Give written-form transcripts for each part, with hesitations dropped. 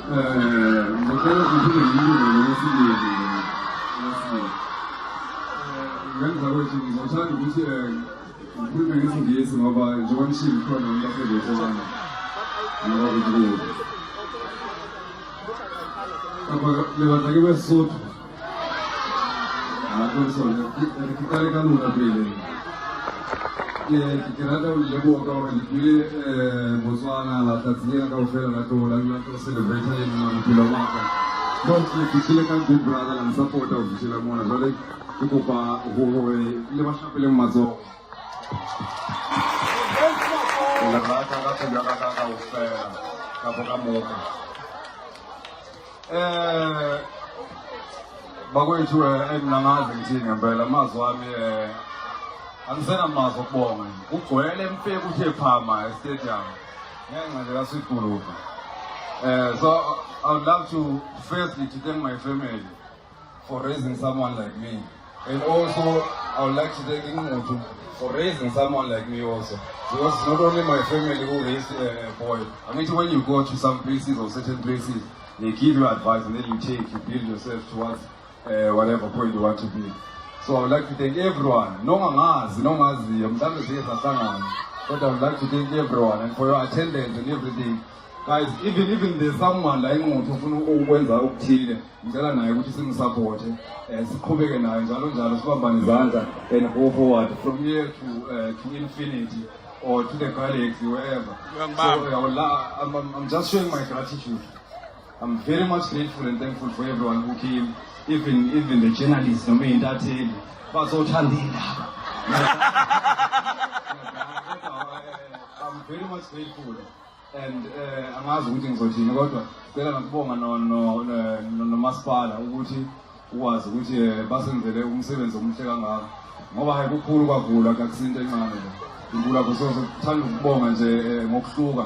Ngicela ukuthi ngiyilungele ngenza ukuthi ngizothanda ukuthi ngikhulume ngesingisi ngoba njengoba nishilo khona umlapheleli wesana ngoba kuthi apa levanta ke Besotho persone che caricano una pelle che rada le buono di Botswana la tazzina che offre la tua celebrate in una pilomata poi che ci le canto brada la sapota ufficiale mona vale che copa le lascia pelle un mazzo la rata la tua rata offre capo camoca bakwethu enginangazi ngithini ngempela amazwi wami angisenamazwi okubonga ugcwele mfeki uthe phama estadium ngenxa nje kaSiguluva. So I would love to firstly to thank my family for raising someone like me, and also I would like to thank Ingquthu for raising someone like me also, because it's not only my family who raised a boy. I mean, when you go to some places or certain places, they give you advice and then you build yourself towards whatever point you want to be. So I would like to thank everyone. But I would like to thank everyone and for your attendance and everything. Guys, even there's someone like ukwenza okuthile, ngicela naye ukuthi simsupport, siqhubeke naye njalo njalo sibambane izandla and go forward from here to infinity or to the galaxy, wherever. So I'm just showing my gratitude. I'm very much grateful and thankful for everyone who came, even the journalists, no main that I'm very much grateful and angazi ukuthi ngizothini kodwa ngicela ngikubonga nomasipala ukuthi ukwazi ukuthi basenzele umsebenzi omuhle kangaka ngoba hayi kukhulu kwavula akusinto encane inkulu lapho sokuthanda ukubonga nje ngokuhluka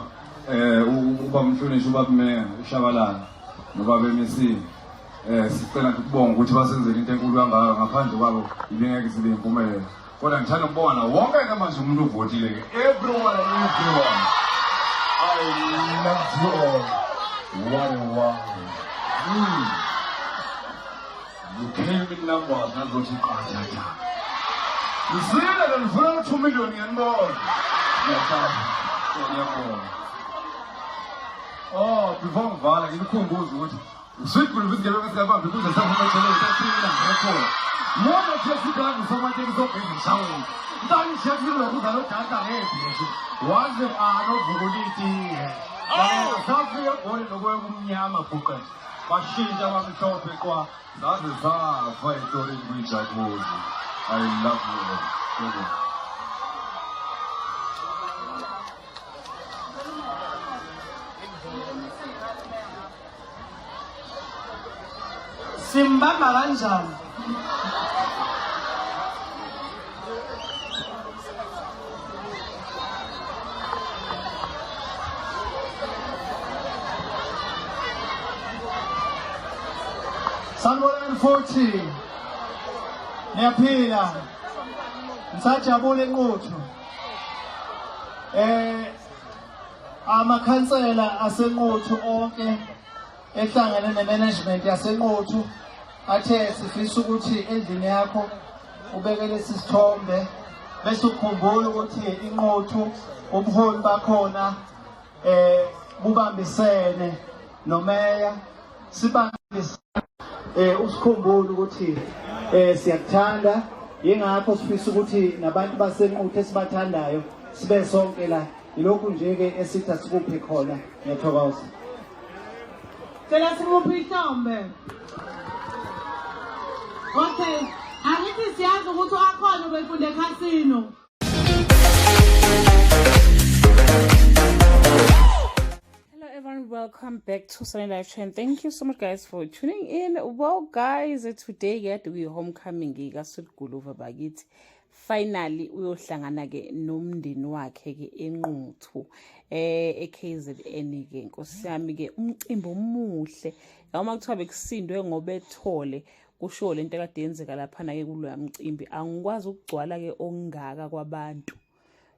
uba mhlonishwa uba meya uShabalala noba eMC sicela ukubonga ukuthi basenzele into enkulu kangaka ngaphandle kwabo ibengeke sibe impumelelo kodwa ngithanda ukubonga nawo wonke manje umuntu uvotile ke everyone. I love you all. Wow. You came in numbers, that's what you call it. You see that in front of 2 million and more. Oh, before Vala, you couldn't go to it. Sweet will visit the rest of the because some of the more than just sit down with someone takes up in the sound. Don't check you look at the was it no Buddhist? Oh, something on the world Yama Puka. But she never told me what that is how I fight to which I was. I love you. Simba Maranjan. Sanibonani futhi niyaphila ngisajabule Ingquthu amakhansela aseNquthu onke ehlangene nemanagement yaseNquthu athe sifisa ukuthi endlini yakho ubeke lesi sithombe bese ukhumbula ukuthi Ingquthu ubuholi bakhona bubambisene nomeya sibambisene usikhumbule ukuthi siyakuthanda yingakho sifisa ukuthi nabantu baseNquthu esibathandayo sibe sonke la ilokhu nje ke esithi asikuphe khona ngiyathokoza cela simuphe ithombe. Okay, angithi siyazi ukuthi akhona befunde ekhasino. Welcome back to Sunny Live Trend. Thank you so much guys for tuning in. Well guys, today we're homecoming kaSiguluva bakithi. Finally uyohlangana ke nomndeni wakhe ke eNquthu eKZN ke Nkosi yami ke umcimbi omuhle. Yawuma kuthiwa bekusindwe ngoba ethole kusho lento kade yenzeka lapha na ke kuloya mcimbi angikwazi ukugcwala ke ongaka kwabantu.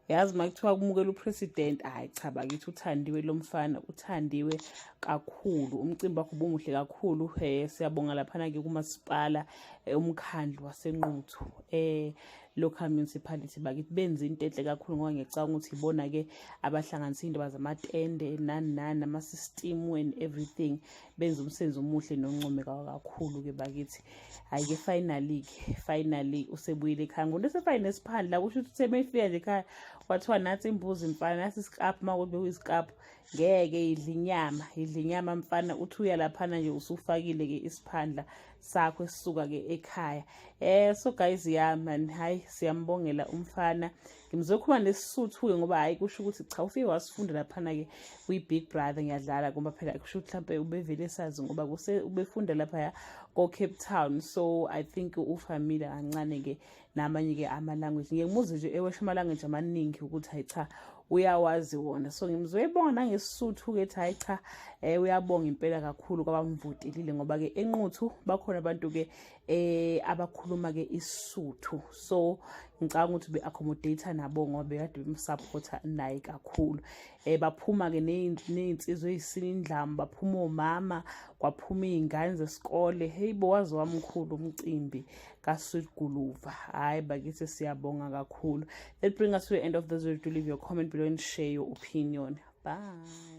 yazi makuthiwa kumukela upresident hayi cha bakithi uthandiwe lo mfana uthandiwe kakhulu umcimbi wakho umuhle kakhulu siyabonga laphana ke kumasipala umkhandlu wasenquthu local municipality bakithi benza into enhle kakhulu ngoba ngiyacabanga ukuthi ibona ke abahlanganisa indaba zamatende nani ama system and everything benza umsebenzi omuhle noncomeka kakhulu ke bakithi hayi ke finally usebuyile ekhaya ngonesefayini nesiphandla kusho ukuthi semefika nje ekhaya kwathiwa nathi imbuzi mfana nasi isikaphu makuthi bekuyisikaphu ngeke idla inyama mfana uthi uya laphana nje usufakile ke isiphandla sakho esisuka ke ekhaya so guys man hayi siyambongela umfana ngimzokhuluma nesisuthu ke ngoba hayi kusho ukuthi cha ufike wasifunda laphana ke kwi Big Brother ngiyadlala ngoba phela kusho ukuthi mhlawumbe ubevele sazi ngoba ubefunda lapha ko Cape Town so I think ufamily kancane ke namanye ke ama language ngiyemuzi nje ewesha ama language amaningi ukuthi hayi cha uyawazi wona so ngimzoyibonga nangesisuthu ke hayi cha uyabonga impela kakhulu kwabamvutilile ngoba ke enquthu bakhona abantu ke abakhuluma ke isisuthu so ngicabanga ukuthi be accommodate nabo ngoba bekade bemsupporta naye kakhulu baphuma ke nezinsizwe ezisinindlamu baphuma omama kwaphuma izingane zesikole hey bowazi wamkhulu umcimbi kaSweet Guluva hayi bakithi siyabonga kakhulu. That brings us to the end of this video. Do leave your comment below and share your opinion. Bye.